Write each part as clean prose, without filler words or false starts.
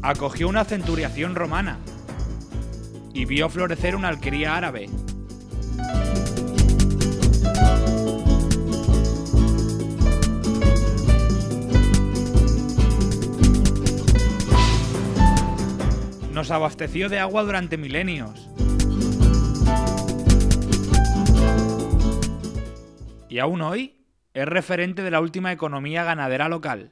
acogió una centuriación romana y vio florecer una alquería árabe. Nos abasteció de agua durante milenios. Y aún hoy es referente de la última economía ganadera local.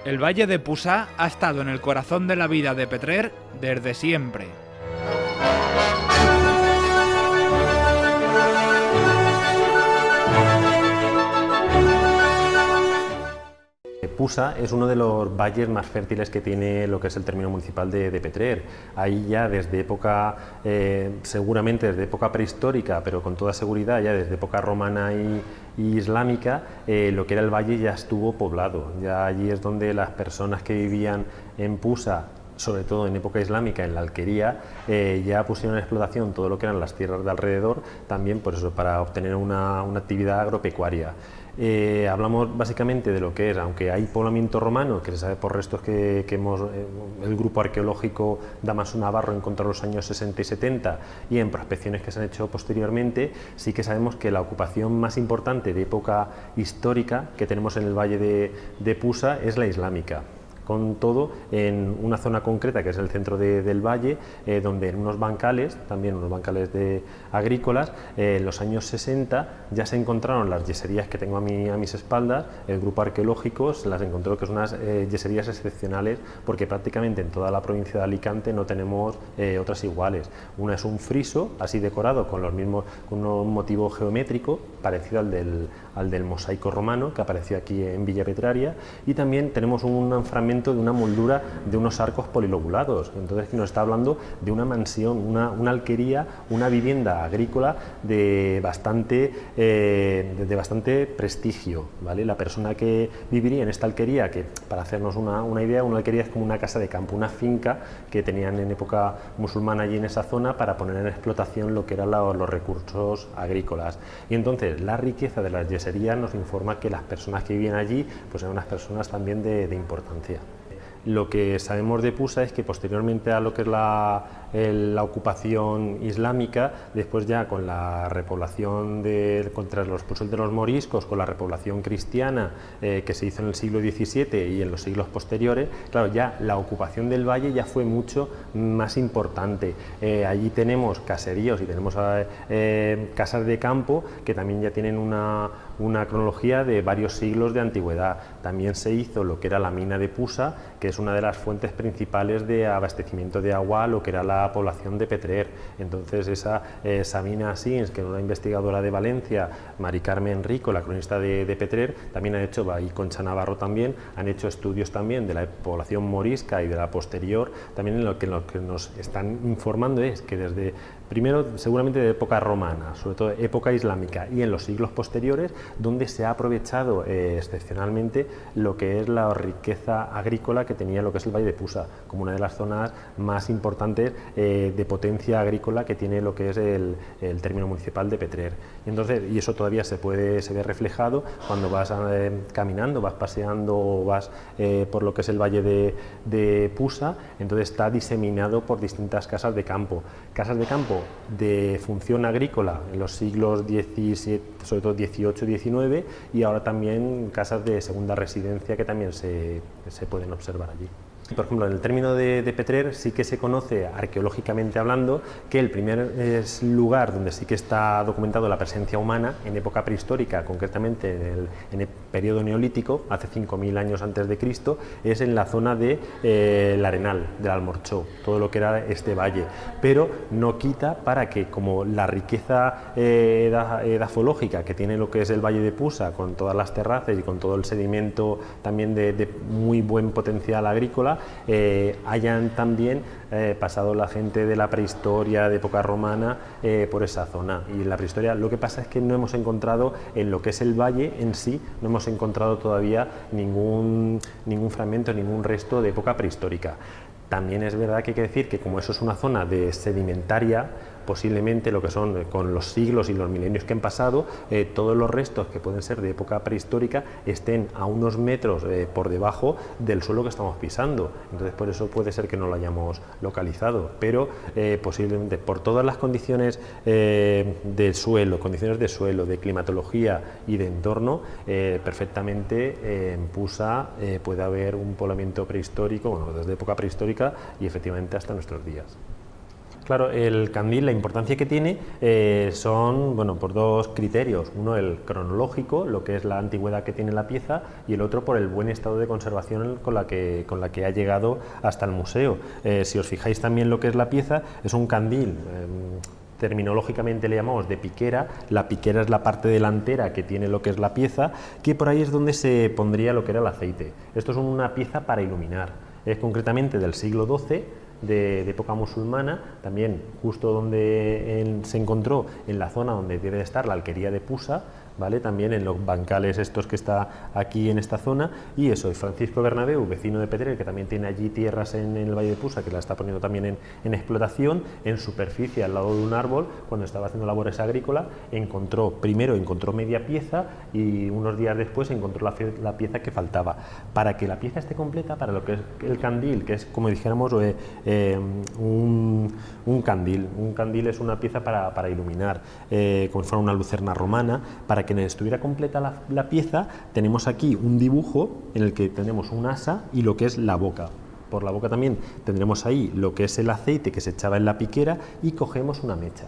El Valle de Pusá ha estado en el corazón de la vida de Petrer desde siempre. Pusá es uno de los valles más fértiles que tiene lo que es el término municipal de Petrer. Ahí ya desde época, seguramente desde época prehistórica, pero con toda seguridad ya desde época romana y islámica, lo que era el valle ya estuvo poblado. Ya allí es donde las personas que vivían en Pusá, sobre todo en época islámica, en la alquería, ya pusieron en explotación todo lo que eran las tierras de alrededor, también por eso, para obtener una actividad agropecuaria. Hablamos básicamente de lo que es, aunque hay poblamiento romano, que se sabe por restos que el grupo arqueológico Damaso Navarro encontró en los años 60 y 70 y en prospecciones que se han hecho posteriormente, sí que sabemos que la ocupación más importante de época histórica que tenemos en el valle de Pusá es la islámica. Con todo en una zona concreta que es el centro del valle, donde en unos bancales, también unos bancales agrícolas, en los años 60 ya se encontraron las yeserías que tengo a mis espaldas. El grupo arqueológico se las encontró, que son unas yeserías excepcionales, porque prácticamente en toda la provincia de Alicante no tenemos otras iguales. Una es un friso así decorado con un motivo geométrico parecido al del mosaico romano que apareció aquí en Villa Petraria, y también tenemos un fragmento fundamento de una moldura de unos arcos polilobulados. Entonces nos está hablando de una mansión, una alquería, una vivienda agrícola de bastante prestigio, ¿vale? La persona que viviría en esta alquería, que para hacernos una idea, una alquería es como una casa de campo, una finca que tenían en época musulmana allí en esa zona para poner en explotación lo que eran los recursos agrícolas. Y entonces la riqueza de las yeserías nos informa que las personas que vivían allí pues eran unas personas también de importancia. Lo que sabemos de Pusa es que posteriormente a lo que es la ocupación islámica, después ya con la repoblación contra los expulsión de los moriscos, con la repoblación cristiana que se hizo en el siglo XVII y en los siglos posteriores, claro, ya la ocupación del valle ya fue mucho más importante. Allí tenemos caseríos y tenemos casas de campo que también ya tienen una cronología de varios siglos de antigüedad. También se hizo lo que era la mina de Pusa, que es una de las fuentes principales de abastecimiento de agua a lo que era la población de Petrer. Entonces esa Sabina Asins, que es una investigadora de Valencia, Mari Carmen Rico, la cronista de Petrer, también ha hecho, y Concha Navarro también, han hecho estudios también de la población morisca y de la posterior. También en lo que nos están informando es que desde, primero seguramente de época romana, sobre todo época islámica, y en los siglos posteriores, donde se ha aprovechado excepcionalmente lo que es la riqueza agrícola que tenía lo que es el Valle de Pusa, como una de las zonas más importantes de potencia agrícola que tiene lo que es el término municipal de Petrer. Y eso todavía se ve reflejado cuando vas caminando, vas paseando o vas por lo que es el Valle de Pusa. Entonces está diseminado por distintas casas de campo de función agrícola en los siglos XVII, sobre todo XVIII y XIX, y ahora también casas de segunda residencia que también se pueden observar allí. Por ejemplo, en el término de Petrer sí que se conoce arqueológicamente hablando que el primer lugar donde sí que está documentado la presencia humana en época prehistórica, concretamente en el periodo neolítico, hace 5.000 años antes de Cristo, es en la zona del Arenal, del Almorchó, todo lo que era este valle, pero no quita para que, como la riqueza edafológica que tiene lo que es el Valle de Pusa, con todas las terrazas y con todo el sedimento también de muy buen potencial agrícola, hayan también pasado la gente de la prehistoria, de época romana, por esa zona. Y en la prehistoria lo que pasa es que no hemos encontrado, en lo que es el valle en sí, no hemos encontrado todavía ningún fragmento, ningún resto de época prehistórica. También es verdad que hay que decir que como eso es una zona de sedimentaria, posiblemente lo que son con los siglos y los milenios que han pasado, todos los restos que pueden ser de época prehistórica estén a unos metros por debajo del suelo que estamos pisando. Entonces por eso puede ser que no lo hayamos localizado, pero posiblemente por todas las condiciones del suelo, de climatología y de entorno, perfectamente en Pusa puede haber un poblamiento prehistórico, bueno, desde época prehistórica y efectivamente hasta nuestros días. Claro, el candil, la importancia que tiene son, bueno, por dos criterios. Uno, el cronológico, lo que es la antigüedad que tiene la pieza, y el otro por el buen estado de conservación con la que ha llegado hasta el museo. Si os fijáis también lo que es la pieza, es un candil. Terminológicamente le llamamos de piquera. La piquera es la parte delantera que tiene lo que es la pieza, que por ahí es donde se pondría lo que era el aceite. Esto es una pieza para iluminar, es concretamente del siglo XII, de época musulmana, también justo donde se encontró, en la zona donde debe estar la alquería de Pusa, ¿vale? También en los bancales estos que está aquí en esta zona, y eso es Francisco Bernabéu, vecino de Petrer, que también tiene allí tierras en el Valle de Pusa, que la está poniendo también en explotación, en superficie al lado de un árbol, cuando estaba haciendo labores agrícolas, primero encontró media pieza y unos días después encontró la pieza que faltaba. Para que la pieza esté completa, para lo que es el candil, que es como dijéramos un candil es una pieza para iluminar, como si fuera una lucerna romana. Para que estuviera completa la pieza, tenemos aquí un dibujo en el que tenemos un asa y lo que es la boca. Por la boca también tendremos ahí lo que es el aceite que se echaba en la piquera, y cogemos una mecha.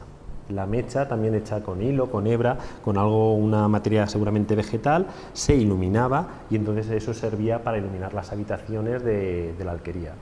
La mecha, también hecha con hilo, con hebra, con una materia seguramente vegetal, se iluminaba, y entonces eso servía para iluminar las habitaciones de la alquería.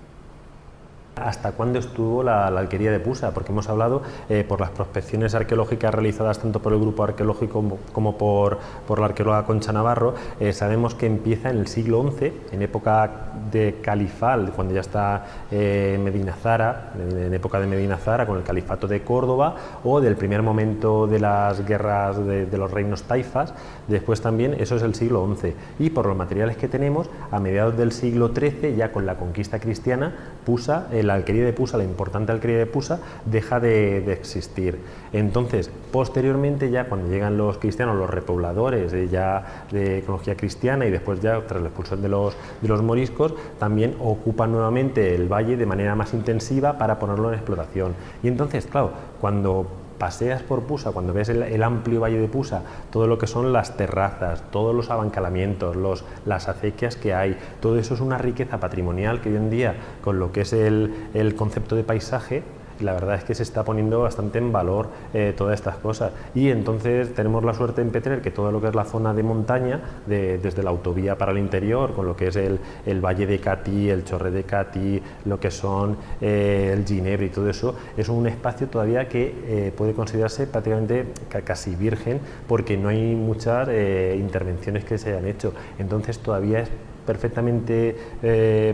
hasta cuándo estuvo la alquería de Pusa, porque hemos hablado por las prospecciones arqueológicas realizadas tanto por el grupo arqueológico como por la arqueóloga Concha Navarro, sabemos que empieza en el siglo XI, en época de califal, cuando ya está Medina Zara, en época de Medina Zara, con el califato de Córdoba, o del primer momento de las guerras de los reinos taifas. Después también, eso es el siglo XI, y por los materiales que tenemos, a mediados del siglo XIII, ya con la conquista cristiana, Pusa, la alquería de Pusa, la importante alquería de Pusa, deja de existir. Entonces, posteriormente, ya cuando llegan los cristianos, los repobladores, ya de ecología cristiana, y después ya tras la expulsión de los moriscos, también ocupan nuevamente el valle de manera más intensiva para ponerlo en explotación. Y entonces, claro, cuando paseas por Pusa, cuando ves el amplio valle de Pusa, todo lo que son las terrazas, todos los abancalamientos, las acequias que hay, todo eso es una riqueza patrimonial que hoy en día, con lo que es el concepto de paisaje, la verdad es que se está poniendo bastante en valor todas estas cosas. Y entonces tenemos la suerte en Petrer que todo lo que es la zona de montaña, desde la autovía para el interior, con lo que es el Valle de Catí, el Chorre de Catí, lo que son el Ginebre y todo eso, es un espacio todavía que puede considerarse prácticamente casi virgen, porque no hay muchas intervenciones que se hayan hecho. Entonces todavía es perfectamente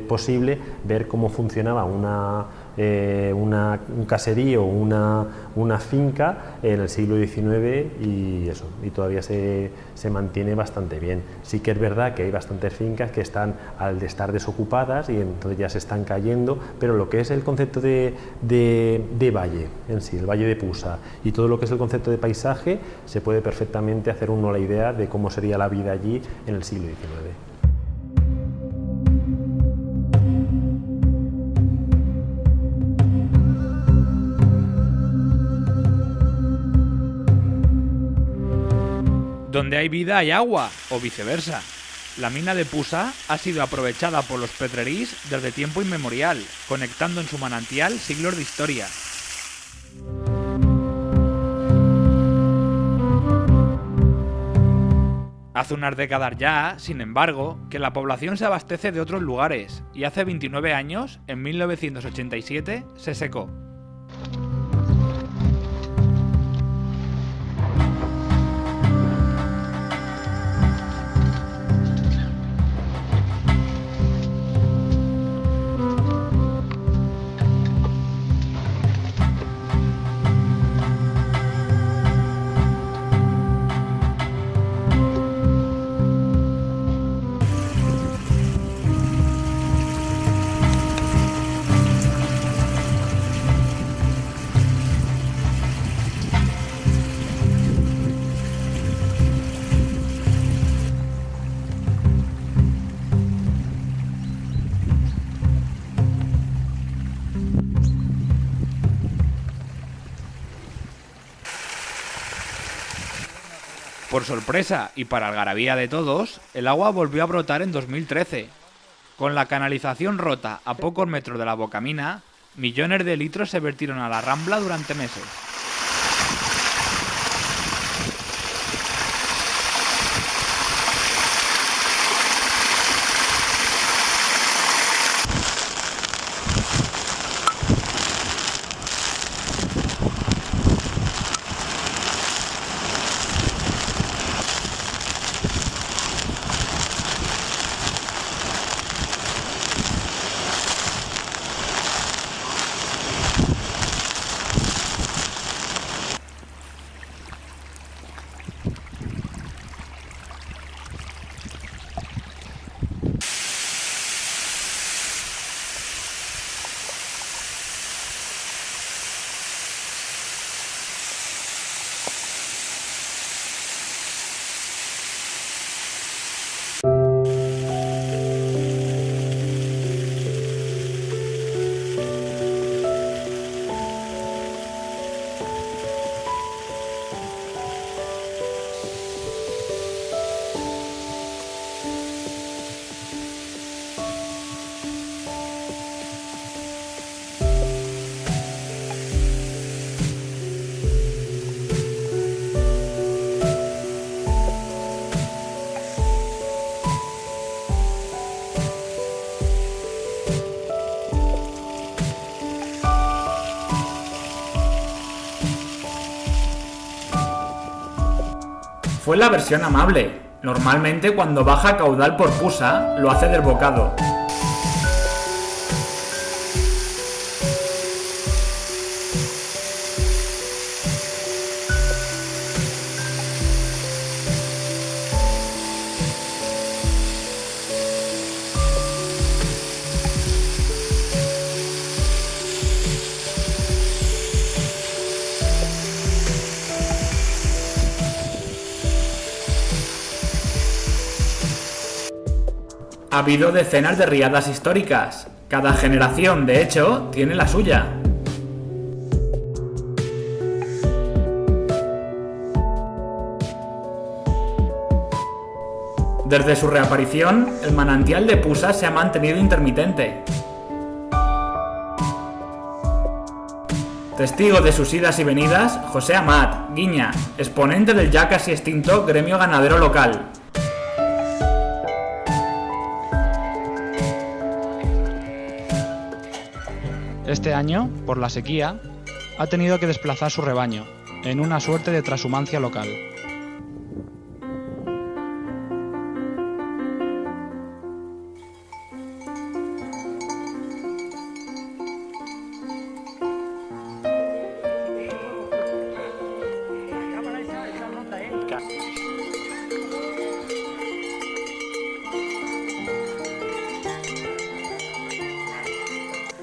posible ver cómo funcionaba un caserío, una finca en el siglo XIX, y todavía se mantiene bastante bien. Sí que es verdad que hay bastantes fincas que están al de estar desocupadas y entonces ya se están cayendo, pero lo que es el concepto de valle en sí, el valle de Pusa, y todo lo que es el concepto de paisaje, se puede perfectamente hacer uno la idea de cómo sería la vida allí en el siglo XIX. Donde hay vida hay agua, o viceversa. La mina de Pusa ha sido aprovechada por los petrerís desde tiempo inmemorial, conectando en su manantial siglos de historia. Hace unas décadas ya, sin embargo, que la población se abastece de otros lugares, y hace 29 años, en 1987, se secó. Por sorpresa y para algarabía de todos, el agua volvió a brotar en 2013. Con la canalización rota a pocos metros de la bocamina, millones de litros se vertieron a la Rambla durante meses. fue la versión amable. Normalmente cuando baja caudal por Pusa, lo hace desbocado. Ha habido decenas de riadas históricas. Cada generación, de hecho, tiene la suya. Desde su reaparición, el manantial de Pusa se ha mantenido intermitente. Testigo de sus idas y venidas, José Amat, Guiña, exponente del ya casi extinto gremio ganadero local. Este año, por la sequía, ha tenido que desplazar su rebaño, en una suerte de trashumancia local.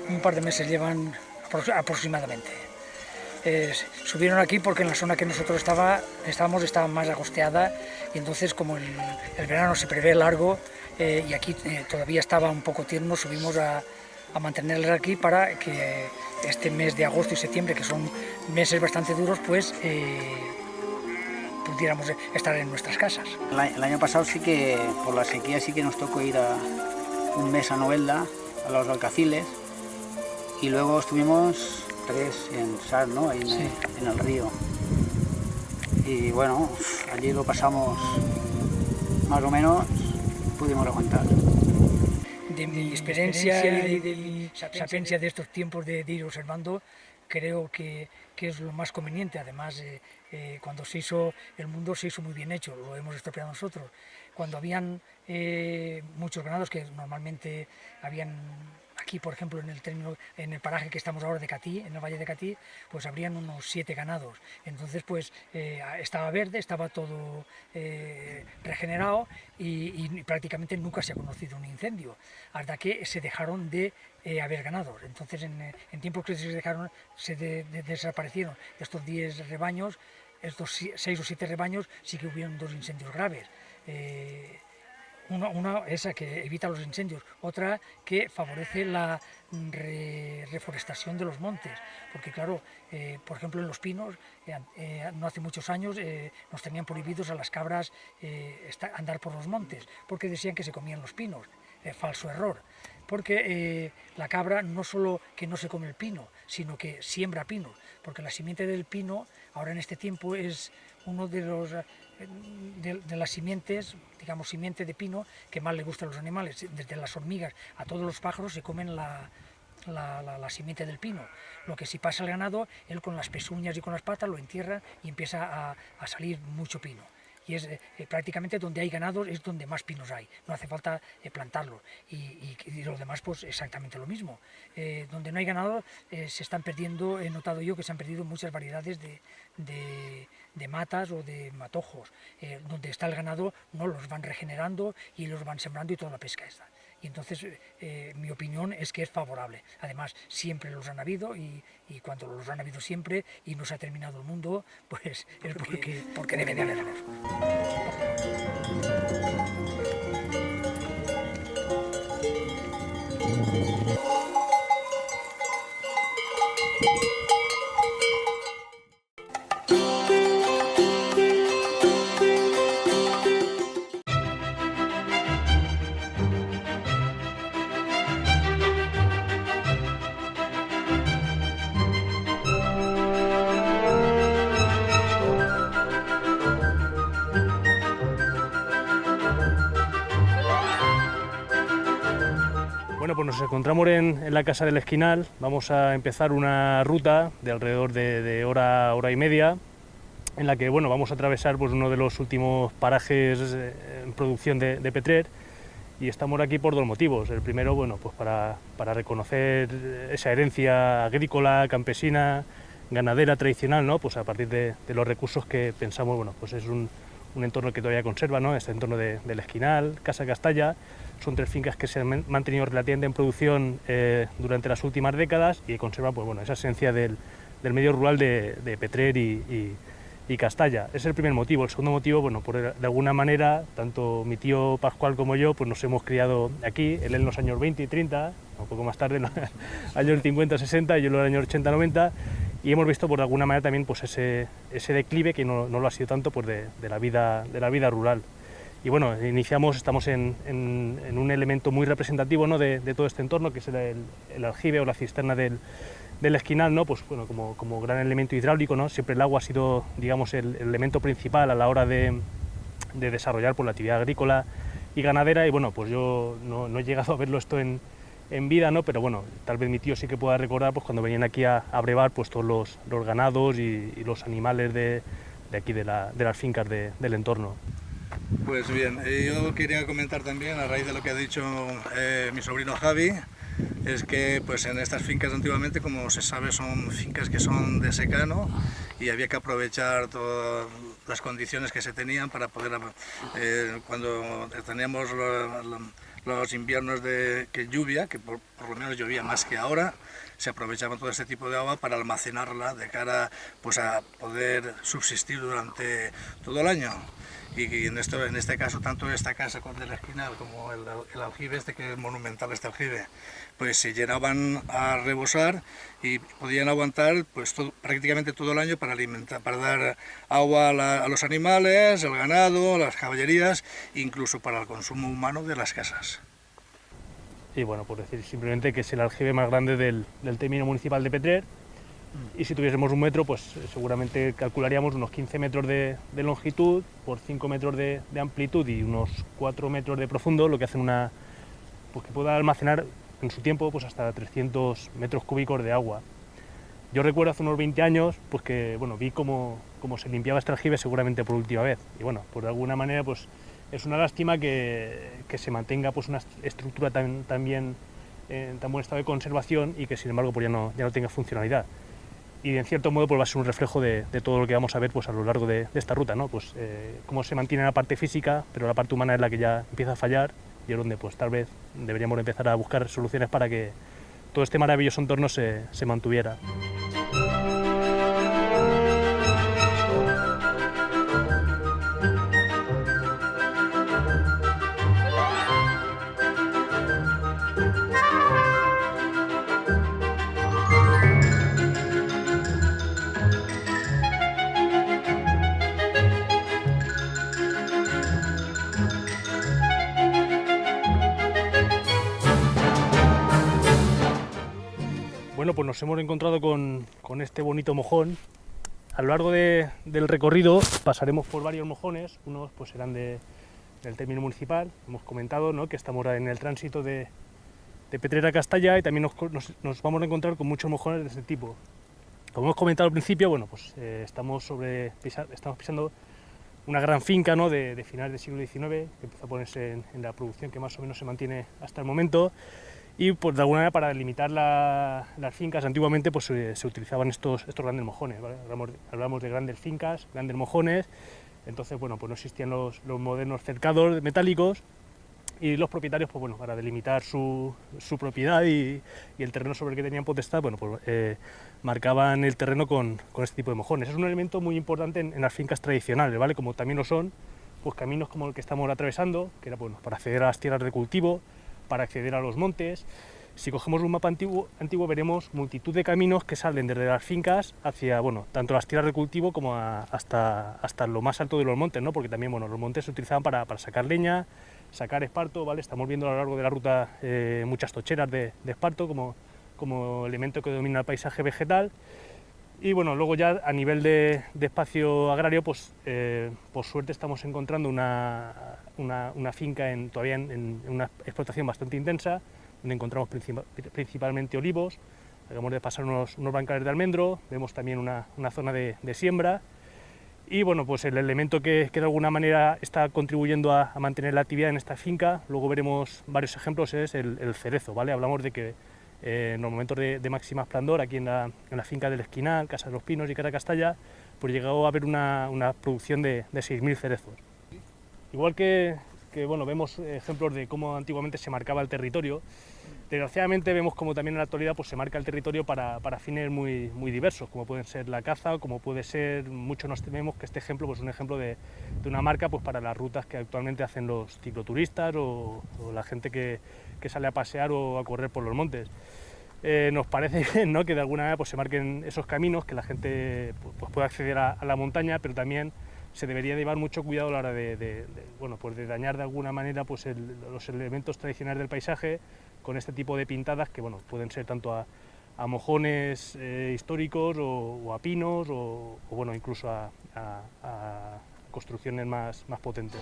Un par de meses llevan aproximadamente. Subieron aquí porque en la zona que nosotros estábamos estaba más agosteada, y entonces como el verano se prevé largo y aquí todavía estaba un poco tierno, subimos a mantenerles aquí para que este mes de agosto y septiembre, que son meses bastante duros, pues pudiéramos estar en nuestras casas. El año pasado sí que por la sequía sí que nos tocó ir un mes a Novelda, a los Alcaciles, y luego estuvimos 3 en Sar, ¿no? Ahí Sí. en el río. Y bueno, allí lo pasamos más o menos, pudimos aguantar. De mi experiencia y de mi sapiencia de estos tiempos de ir observando, creo que es lo más conveniente. Además, cuando se hizo el mundo, se hizo muy bien hecho, lo hemos estropeado nosotros. Cuando habían muchos ganados, que normalmente habían aquí, por ejemplo, en el paraje que estamos ahora de Catí, en el Valle de Catí, pues habrían unos 7 ganados. Entonces, pues estaba verde, estaba todo regenerado y prácticamente nunca se ha conocido un incendio, hasta que se dejaron de haber ganados. Entonces, en tiempos que se desaparecieron estos 10 rebaños, estos 6 o 7 rebaños, sí que hubieron 2 incendios graves. Una esa que evita los incendios, otra que favorece la reforestación de los montes, porque claro, por ejemplo en los pinos, no hace muchos años nos tenían prohibidos a las cabras andar por los montes, porque decían que se comían los pinos. Falso error, porque la cabra no solo que no se come el pino, sino que siembra pinos, porque la simiente del pino ahora en este tiempo es uno de las simientes, digamos simiente de pino, que más le gusta a los animales. Desde las hormigas a todos los pájaros se comen la simiente del pino. Lo que si pasa el ganado, él con las pezuñas y con las patas lo entierra y empieza a salir mucho pino. Y es prácticamente donde hay ganados es donde más pinos hay, no hace falta plantarlos, y los demás pues exactamente lo mismo. Donde no hay ganado se están perdiendo, he notado yo que se han perdido muchas variedades de matas o de matojos. Donde está el ganado no los van regenerando y los van sembrando y toda la pesca está. Y entonces mi opinión es que es favorable. Además, siempre los han habido y cuando los han habido siempre y no se ha terminado el mundo, pues es porque debe de haberlos. Bueno, pues nos encontramos en la Casa del Esquinal. Vamos a empezar una ruta de alrededor de hora y media en la que bueno, vamos a atravesar pues, uno de los últimos parajes en producción de Petrer, y estamos aquí por dos motivos. El primero, bueno, pues para reconocer esa herencia agrícola, campesina, ganadera tradicional, ¿no? Pues a partir de los recursos que pensamos, bueno, pues es un entorno que todavía conserva, ¿no? Este entorno del Esquinal, Casa Castalla. Son 3 fincas que se han mantenido relativamente en producción durante las últimas décadas y que conservan pues, bueno, esa esencia del medio rural de Petrer y Castalla. Ese es el primer motivo. El segundo motivo, bueno, de alguna manera, tanto mi tío Pascual como yo, pues nos hemos criado aquí, él en los años 20 y 30, un poco más tarde, en los años 50, 60, y yo en los años 80, 90, y hemos visto, por de alguna manera, también pues ese declive, que no lo ha sido tanto, pues de la vida rural. Y bueno, estamos en un elemento muy representativo, ¿no? de todo este entorno, que es el aljibe o la cisterna del Esquinal, ¿no? Pues bueno, como gran elemento hidráulico, ¿no? Siempre el agua ha sido, digamos, el elemento principal a la hora de desarrollar pues, la actividad agrícola y ganadera, y bueno, pues yo no he llegado a verlo esto en vida, ¿no? Pero bueno, tal vez mi tío sí que pueda recordar pues, cuando venían aquí a brevar pues, todos los ganados y los animales de aquí, de las fincas del entorno. Pues bien, yo quería comentar también, a raíz de lo que ha dicho mi sobrino Javi, es que pues en estas fincas antiguamente, como se sabe, son fincas que son de secano y había que aprovechar todas las condiciones que se tenían para poder, cuando teníamos los inviernos que lluvia, que por lo menos llovía más que ahora, se aprovechaba todo este tipo de agua para almacenarla de cara pues, a poder subsistir durante todo el año. Y en este caso, tanto esta casa del Esquinal como el aljibe que es monumental, este aljibe, pues se llenaban a rebosar y podían aguantar pues prácticamente todo el año para alimentar, para dar agua a los animales, el ganado, las caballerías, incluso para el consumo humano de las casas. Y bueno, por decir simplemente que es el aljibe más grande del término municipal de Petrer, y si tuviésemos 1 metro, pues seguramente calcularíamos unos 15 metros de longitud por 5 metros de amplitud y unos 4 metros de profundo, lo que hacen pues que pueda almacenar en su tiempo pues hasta 300 metros cúbicos de agua. Yo recuerdo hace unos 20 años pues que bueno, vi cómo se limpiaba este aljibe, seguramente por última vez, y bueno, por alguna manera pues es una lástima que se mantenga pues una estructura tan buen estado de conservación y que sin embargo pues ya no tenga funcionalidad. Y en cierto modo pues va a ser un reflejo de todo lo que vamos a ver pues a lo largo de esta ruta, ¿no? Pues cómo se mantiene la parte física, pero la parte humana es la que ya empieza a fallar, y es donde pues tal vez deberíamos empezar a buscar soluciones para que todo este maravilloso entorno se mantuviera. Bueno, pues nos hemos encontrado con este bonito mojón. A lo largo del recorrido pasaremos por varios mojones, unos pues serán del término municipal. Hemos comentado, ¿no?, que estamos en el tránsito de Petrer a Castalla, y también nos vamos a encontrar con muchos mojones de este tipo. Como hemos comentado al principio, bueno, pues estamos pisando una gran finca, ¿no?, de finales del siglo XIX, que empezó a ponerse en la producción que más o menos se mantiene hasta el momento. Y pues de alguna manera, para delimitar las fincas, antiguamente pues se utilizaban estos grandes mojones, ¿vale? Hablamos de grandes fincas, grandes mojones. Entonces bueno, pues no existían los modernos cercados metálicos, y los propietarios pues bueno, para delimitar su propiedad y el terreno sobre el que tenían potestad, bueno, pues marcaban el terreno con este tipo de mojones. Es un elemento muy importante en las fincas tradicionales, ¿vale? Como también lo son pues caminos como el que estamos atravesando, que era bueno, para acceder a las tierras de cultivo, para acceder a los montes. Si cogemos un mapa antiguo veremos multitud de caminos que salen desde las fincas hacia, bueno, tanto las tierras de cultivo como hasta lo más alto de los montes, ¿no? Porque también, bueno, los montes se utilizaban para sacar leña, sacar esparto, ¿vale? Estamos viendo a lo largo de la ruta muchas tocheras de esparto como elemento que domina el paisaje vegetal. Y bueno, luego ya a nivel de espacio agrario, pues por suerte estamos encontrando una finca todavía en una explotación bastante intensa, donde encontramos principalmente olivos. Acabamos de pasar unos bancales de almendro, vemos también una zona de siembra, Y bueno, pues el elemento que de alguna manera está contribuyendo a mantener la actividad en esta finca, luego veremos varios ejemplos, es el cerezo, ¿vale? Hablamos de que en los momentos de máxima esplendor, aquí en la finca del Esquinal, Casa de los Pinos y Caracastalla, pues llegó a haber una producción de 6.000 cerezos. Igual que bueno, vemos ejemplos de cómo antiguamente se marcaba el territorio, desgraciadamente vemos como también en la actualidad pues, se marca el territorio para fines muy diversos, como pueden ser la caza, como puede ser, muchos nos tememos que este ejemplo pues, es un ejemplo de una marca pues, para las rutas que actualmente hacen los cicloturistas o la gente que sale a pasear o a correr por los montes. Nos parece bien, ¿no?, que de alguna manera pues, se marquen esos caminos, que la gente pues, pueda acceder a la montaña, pero también se debería llevar mucho cuidado a la hora bueno, pues de dañar de alguna manera pues, los elementos tradicionales del paisaje con este tipo de pintadas que bueno, pueden ser tanto a mojones históricos o a pinos o bueno, incluso a construcciones más potentes.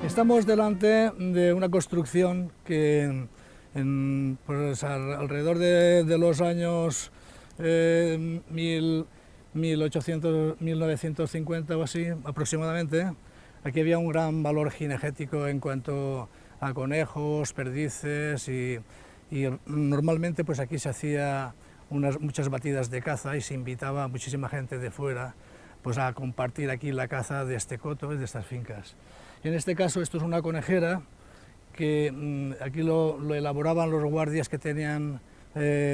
Estamos delante de una construcción que pues alrededor de los años 1950 o así aproximadamente, aquí había un gran valor cinegético en cuanto a conejos, perdices y normalmente pues aquí se hacía muchas batidas de caza y se invitaba a muchísima gente de fuera pues a compartir aquí la caza de este coto y de estas fincas. Y en este caso esto es una conejera que aquí lo elaboraban los guardias que tenían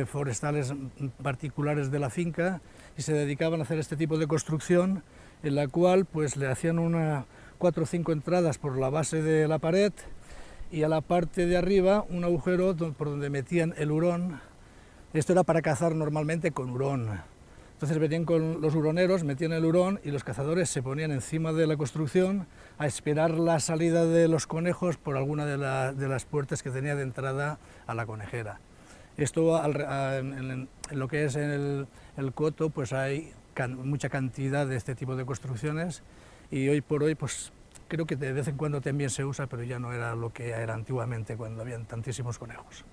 forestales particulares de la finca y se dedicaban a hacer este tipo de construcción en la cual pues le hacían 4 o 5 entradas por la base de la pared y a la parte de arriba un agujero por donde metían el hurón. Esto era para cazar normalmente con hurón. Entonces venían con los huroneros, metían el hurón y los cazadores se ponían encima de la construcción a esperar la salida de los conejos por alguna de las puertas que tenía de entrada a la conejera. Esto en lo que es en el coto pues hay mucha cantidad de este tipo de construcciones y hoy por hoy pues creo que de vez en cuando también se usa, pero ya no era lo que era antiguamente cuando habían tantísimos conejos.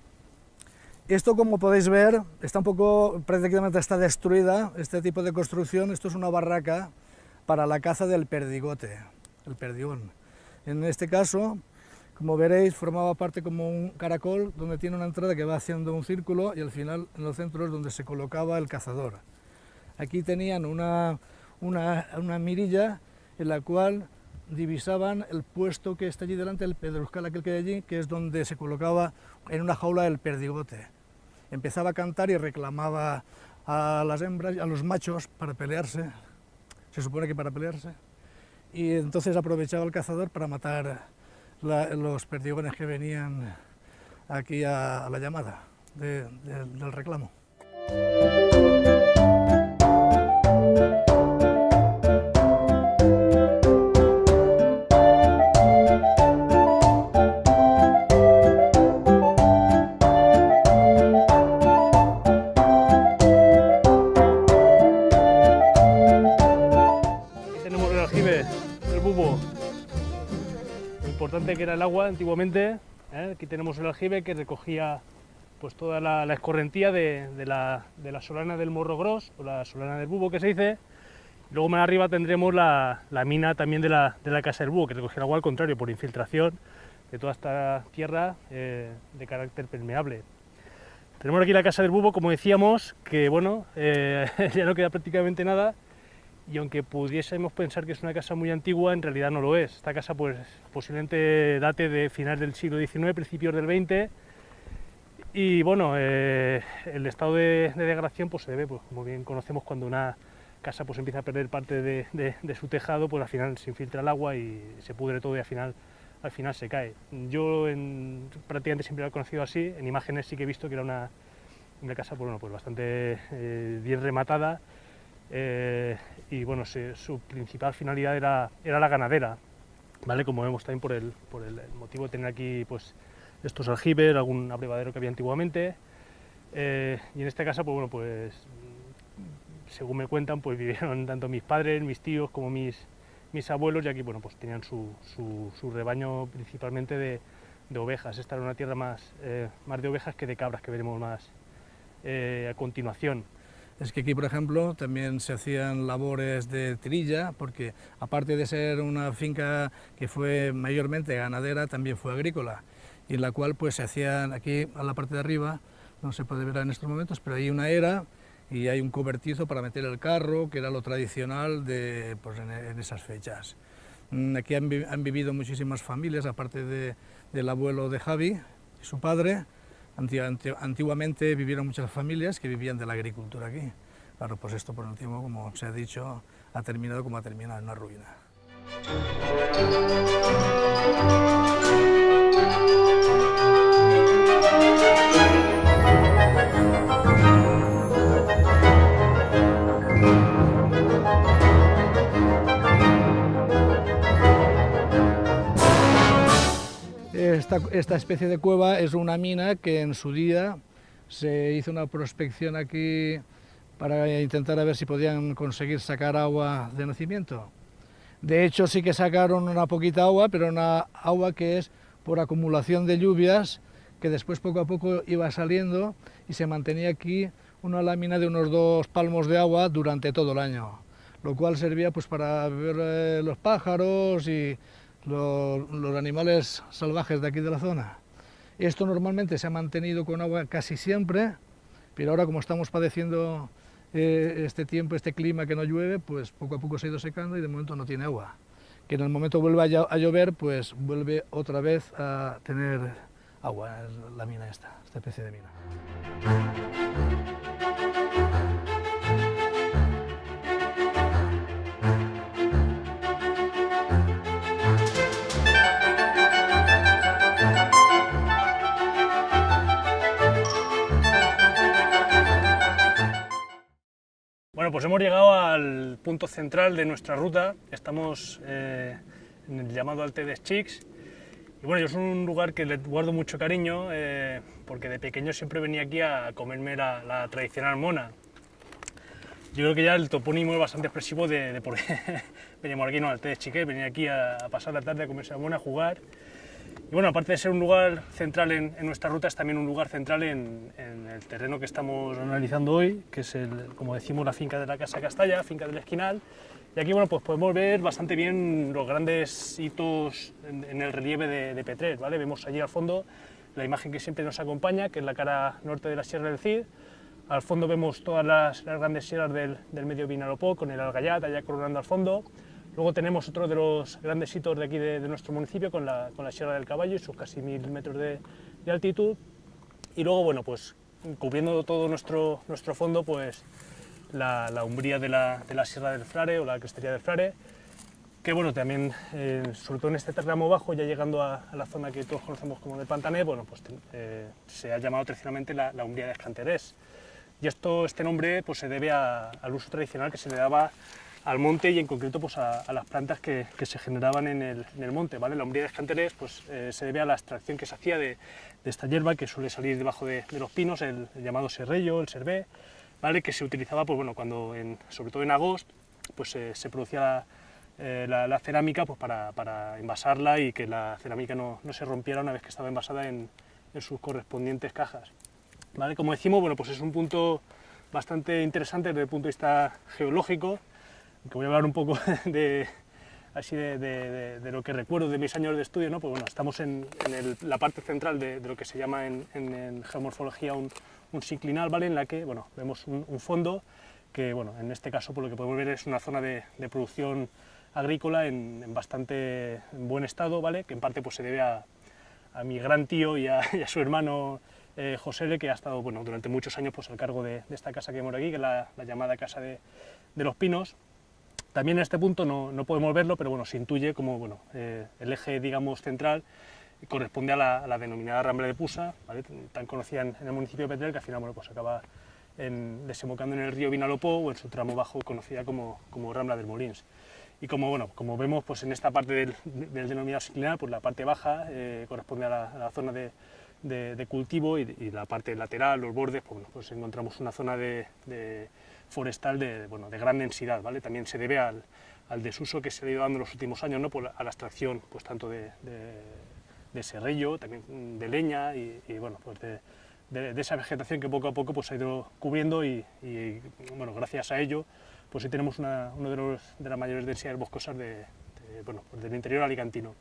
Esto, como podéis ver, está prácticamente está destruida, este tipo de construcción. Esto es una barraca para la caza del perdigote, el perdigón. En este caso, como veréis, formaba parte como un caracol, donde tiene una entrada que va haciendo un círculo y al final, en el centro, es donde se colocaba el cazador. Aquí tenían una mirilla en la cual divisaban el puesto que está allí delante, el pedruscal aquel que hay allí, que es donde se colocaba en una jaula el perdigote. Empezaba a cantar y reclamaba a las hembras, a los machos para pelearse, se supone que para pelearse, y entonces aprovechaba el cazador para matar los perdigones que venían aquí a la llamada del reclamo. Que era el agua antiguamente, aquí tenemos el aljibe que recogía pues toda la escorrentía de la solana del Morro Gros o la solana del Bubo que se dice. Luego más arriba tendremos la mina también de la Casa del Búho, que recogía el agua al contrario, por infiltración de toda esta tierra de carácter permeable. Tenemos aquí la casa del Bubo, como decíamos, que bueno, ya no queda prácticamente nada, y aunque pudiésemos pensar que es una casa muy antigua, en realidad no lo es. Esta casa pues posiblemente date de finales del siglo XIX, principios del XX, y bueno, el estado de degradación pues se debe, pues, como bien conocemos, cuando una casa pues empieza a perder parte de su tejado, pues al final se infiltra el agua y se pudre todo y al final se cae. Yo prácticamente siempre lo he conocido así, en imágenes sí que he visto que era una casa pues, bueno, pues bastante bien rematada, y bueno, su principal finalidad era la ganadera, ¿vale? Como vemos también por el motivo de tener aquí pues, estos aljibes, algún abrevadero que había antiguamente, y en esta casa pues, bueno, pues, según me cuentan, pues vivieron tanto mis padres, mis tíos como mis abuelos, y aquí bueno, pues tenían su rebaño principalmente de ovejas. Esta era una tierra más de ovejas que de cabras, que veremos más a continuación. Es que aquí, por ejemplo, también se hacían labores de trilla, porque aparte de ser una finca que fue mayormente ganadera, también fue agrícola, y en la cual pues se hacían, aquí a la parte de arriba, no se puede ver en estos momentos, pero hay una era y hay un cobertizo para meter el carro, que era lo tradicional pues, en esas fechas. Aquí han vivido muchísimas familias, aparte del abuelo de Javi y su padre. Antiguamente vivieron muchas familias que vivían de la agricultura aquí. Claro, pues esto por el tiempo, como se ha dicho, ha terminado como ha terminado, en una ruina. Esta especie de cueva es una mina que en su día se hizo una prospección aquí para intentar a ver si podían conseguir sacar agua de nacimiento. De hecho sí que sacaron una poquita agua, pero una agua que es por acumulación de lluvias, que después poco a poco iba saliendo y se mantenía aquí una lámina de unos 2 palmos de agua durante todo el año, lo cual servía pues para beber los pájaros y los animales salvajes de aquí de la zona. Esto normalmente se ha mantenido con agua casi siempre, pero ahora como estamos padeciendo este tiempo, este clima que no llueve, pues poco a poco se ha ido secando y de momento no tiene agua. Que en el momento vuelva a llover, pues vuelve otra vez a tener agua, la mina esta especie de mina. Bueno, pues hemos llegado al punto central de nuestra ruta. Estamos en el llamado Alté des Xics. Y bueno, yo es un lugar que le guardo mucho cariño, porque de pequeño siempre venía aquí a comerme la tradicional mona. Yo creo que ya el topónimo es bastante expresivo de por qué veníamos aquí, no, al Alté des Xics, venía aquí a pasar la tarde a comerse la mona, a jugar. Y bueno, aparte de ser un lugar central en nuestra ruta, es también un lugar central en el terreno que estamos analizando hoy, que es, como decimos, la finca de la Casa Castalla, finca del Esquinal. Y aquí bueno, pues podemos ver bastante bien los grandes hitos en el relieve de Petrer, ¿vale? Vemos allí al fondo la imagen que siempre nos acompaña, que es la cara norte de la Sierra del Cid. Al fondo vemos todas las grandes sierras del medio Vinalopó, con el Algayat allá coronando al fondo. Luego tenemos otro de los grandes hitos de aquí de nuestro municipio con la Sierra del Caballo y sus casi 1000 metros de altitud. Y luego, bueno, pues cubriendo todo nuestro fondo, pues la umbría de la Sierra del Frare o la Crestería del Frare, que bueno, también, sobre todo en este tramo bajo, ya llegando a la zona que todos conocemos como del Pantané, bueno, pues se ha llamado tradicionalmente la umbría de Escanterés. Y este nombre pues se debe al uso tradicional que se le daba al monte y en concreto pues a las plantas que se generaban en el monte, ¿vale? La umbría de Escanterés pues, se debe a la extracción que se hacía de esta hierba que suele salir debajo de los pinos, el llamado serrello, el servé, ¿vale? Que se utilizaba pues, bueno, cuando sobre todo en agosto pues, se producía la cerámica pues, para envasarla y que la cerámica no se rompiera una vez que estaba envasada en sus correspondientes cajas, ¿vale? Como decimos, bueno, pues es un punto bastante interesante desde el punto de vista geológico, que voy a hablar un poco de lo que recuerdo de mis años de estudio, ¿no? Pues bueno, estamos en la parte central de lo que se llama en geomorfología un un sinclinal, ¿vale? En la que, bueno, vemos un fondo que, bueno, en este caso por lo que podemos ver es una zona de producción agrícola en bastante buen estado, ¿vale? Que en parte pues se debe a mi gran tío y a su hermano José, que ha estado, bueno, durante muchos años pues al cargo de esta casa que vemos aquí, que es la llamada Casa de los Pinos. También en este punto no podemos verlo, pero bueno, se intuye como, bueno, el eje, digamos, central corresponde a la denominada Rambla de Pusa, ¿vale? Tan conocida en el municipio de Petrer, que al final, bueno, pues acaba desembocando en el río Vinalopó, o en su tramo bajo conocida como Rambla del Molins. Y como, bueno, como vemos, pues en esta parte del denominado sinclinal, pues la parte baja corresponde a la zona de cultivo, y la parte lateral, los bordes, pues, bueno, pues encontramos una zona de forestal de gran densidad, ¿vale? También se debe al desuso que se ha ido dando en los últimos años, ¿no? A la extracción pues tanto de serrello, también de leña y bueno, pues de esa vegetación que poco a poco pues, se ha ido cubriendo y bueno, gracias a ello pues sí tenemos una de las mayores densidades boscosas bueno, pues del interior alicantino.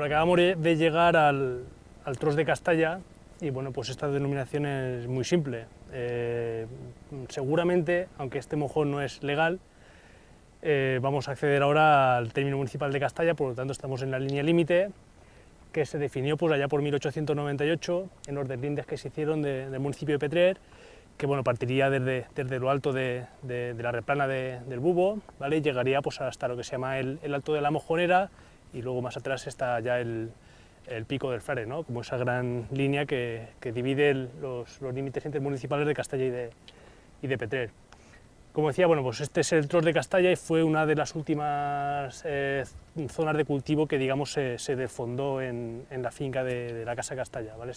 Acabamos de llegar al Tros de Castalla y bueno, pues esta denominación es muy simple. Seguramente, aunque este mojón no es legal, vamos a acceder ahora al término municipal de Castalla, por lo tanto estamos en la línea límite que se definió pues allá por 1898 en los deslindes que se hicieron del municipio de Petrer, que bueno, partiría desde lo alto de la replana del Bubo, ¿vale? Y llegaría pues hasta lo que se llama el Alto de la Mojonera, y luego más atrás está ya el Pico del Frare, ¿no? Como esa gran línea que divide los límites intermunicipales de Castalla y de Petrer. Como decía, bueno, pues este es el Tros de Castalla y fue una de las últimas zonas de cultivo que, digamos, se desfondó en la finca de la Casa Castalla, ¿vale?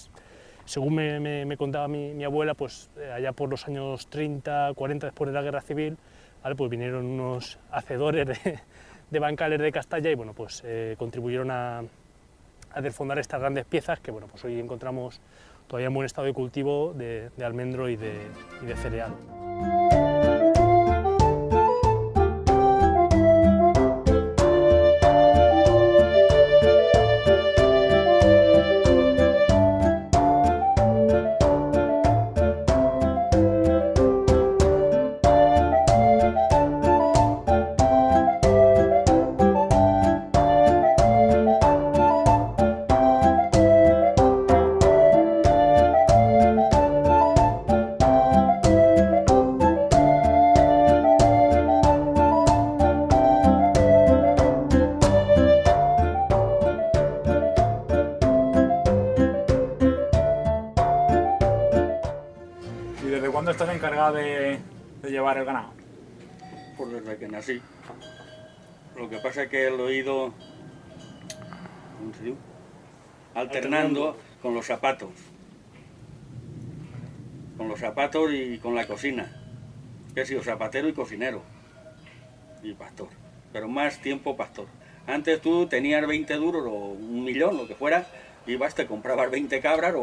Según me contaba mi abuela, pues allá por los años 30, 40, después de la Guerra Civil, ¿vale? Pues vinieron unos hacedores de bancales de Castalla y bueno, pues contribuyeron a desfondar estas grandes piezas que bueno, pues hoy encontramos todavía en buen estado de cultivo de almendro y de cereal. ¿Cuándo estás encargado de llevar el ganado? Pues desde que nací. Lo que pasa es que lo he ido alternando con los zapatos. Con los zapatos y con la cocina. Que he sido zapatero y cocinero. Y pastor. Pero más tiempo pastor. Antes tú tenías 20 duros o 1.000.000, lo que fuera, ibas, te comprabas 20 cabras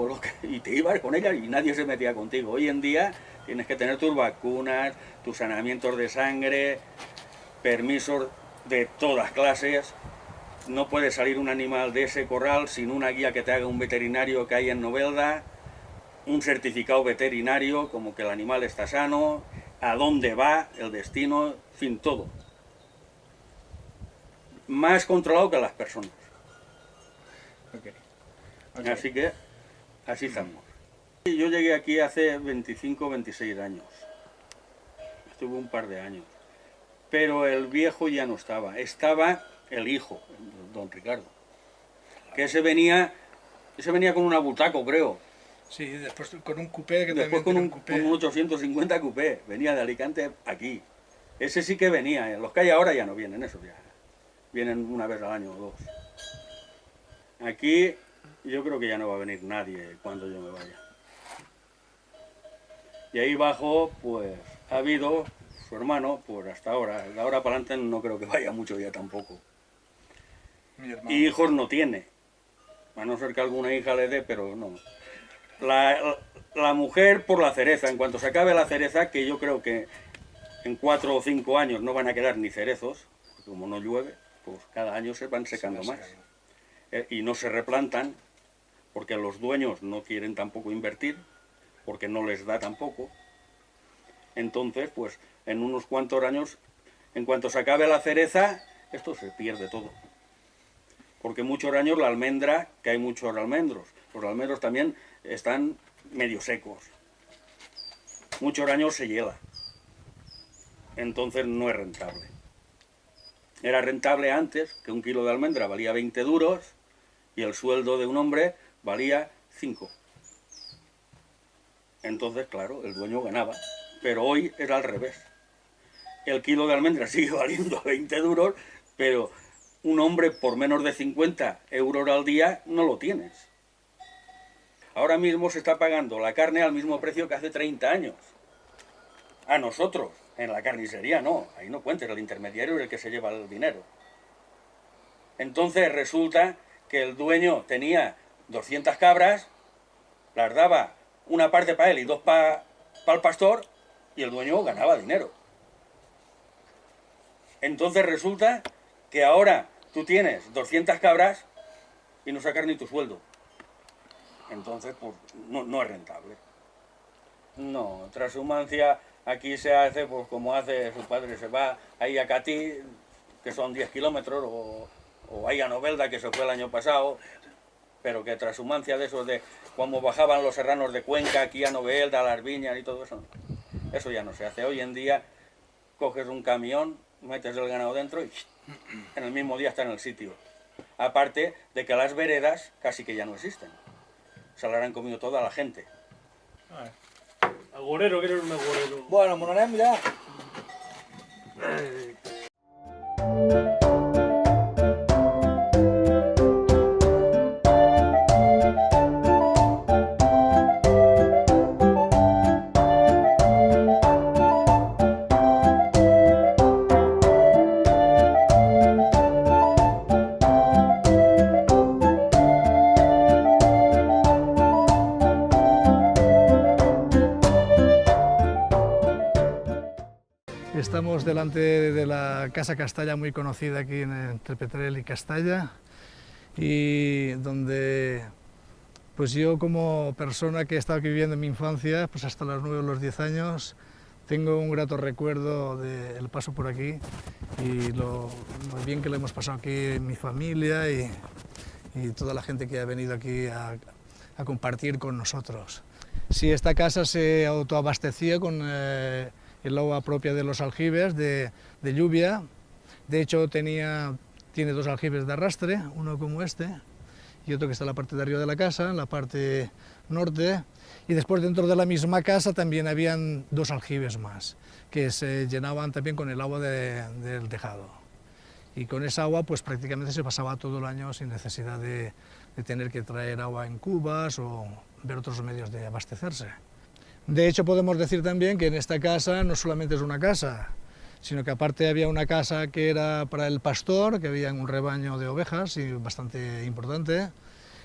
y te ibas con ellas y nadie se metía contigo. Hoy en día tienes que tener tus vacunas, tus saneamientos de sangre, permisos de todas clases. No puede salir un animal de ese corral sin una guía que te haga un veterinario que hay en Novelda, un certificado veterinario como que el animal está sano, a dónde va, el destino, en fin, todo. Más controlado que las personas. Okay. Así que, así estamos. Yo llegué aquí hace 25 o 26 años. estuve un par de años. Pero el viejo ya no estaba, estaba el hijo, don Ricardo, que ese venía con un abutaco, creo. Sí, después con un coupé que Después también con tiene un 850 coupé, venía de Alicante aquí. Ese sí que venía, los que hay ahora ya no vienen, esos ya. Vienen una vez al año o dos. Aquí yo creo que ya no va a venir nadie cuando yo me vaya. Y ahí abajo, pues, ha habido su hermano, pues hasta ahora. De ahora para adelante no creo que vaya mucho ya tampoco. Y hijos no tiene. A no ser que alguna hija le dé, pero no. La mujer por la cereza. En cuanto se acabe la cereza, que yo creo que en 4 o 5 años no van a quedar ni cerezos, como no llueve, pues cada año se van secando más. Y no se replantan, porque los dueños no quieren tampoco invertir, porque no les da tampoco. Entonces, pues en unos cuantos años, en cuanto se acabe la cereza, esto se pierde todo. Porque muchos años la almendra, que hay muchos almendros, los almendros también están medio secos. Muchos años se hiela. Entonces no es rentable. Era rentable antes, que un kilo de almendra valía 20 duros y el sueldo de un hombre valía 5. Entonces, claro, el dueño ganaba. Pero hoy es al revés. El kilo de almendra sigue valiendo 20 duros, pero un hombre por menos de 50 euros al día no lo tienes. Ahora mismo se está pagando la carne al mismo precio que hace 30 años. A nosotros, en la carnicería no, ahí no cuentes, el intermediario es el que se lleva el dinero. Entonces resulta que el dueño tenía 200 cabras, las daba una parte para él y 2 para el pastor, y el dueño ganaba dinero. Entonces resulta que ahora tú tienes 200 cabras y no sacas ni tu sueldo. Entonces, pues, no es rentable. No, transhumancia aquí se hace pues como hace su padre, se va ahí a Catí, que son 10 kilómetros, o ahí a Novelda, que se fue el año pasado, pero que transhumancia de esos de cuando bajaban los serranos de Cuenca, aquí a Novelda, a Las Viñas y todo eso, eso ya no se hace. Hoy en día coges un camión, metes el ganado dentro y en el mismo día está en el sitio. Aparte de que las veredas casi que ya no existen. Se la han comido toda la gente. Agorero, que eres un agorero. Bueno, mononem ya. Estamos delante de la Casa Castalla, muy conocida aquí entre Petrel y Castalla, y donde pues yo, como persona que he estado aquí viviendo en mi infancia, pues hasta los 9 o los 10 años, tengo un grato recuerdo del paso por aquí y lo bien que lo hemos pasado aquí mi familia y toda la gente que ha venido aquí a compartir con nosotros. Sí, esta casa se autoabastecía con el agua propia de los aljibes de lluvia. De hecho, tiene 2 aljibes de arrastre, uno como este y otro que está en la parte de arriba de la casa, en la parte norte. Y después, dentro de la misma casa, también habían 2 aljibes más, que se llenaban también con el agua del tejado. Y con esa agua pues prácticamente se pasaba todo el año sin necesidad de tener que traer agua en cubas o ver otros medios de abastecerse. De hecho, podemos decir también que en esta casa no solamente es una casa, sino que aparte había una casa que era para el pastor, que había un rebaño de ovejas y bastante importante,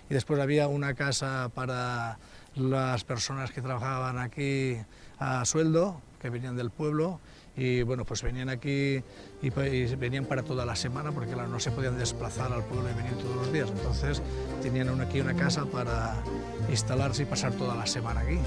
y después había una casa para las personas que trabajaban aquí a sueldo, que venían del pueblo, y bueno, pues venían aquí y venían para toda la semana, porque claro, no se podían desplazar al pueblo y venir todos los días, entonces tenían aquí una casa para instalarse y pasar toda la semana aquí.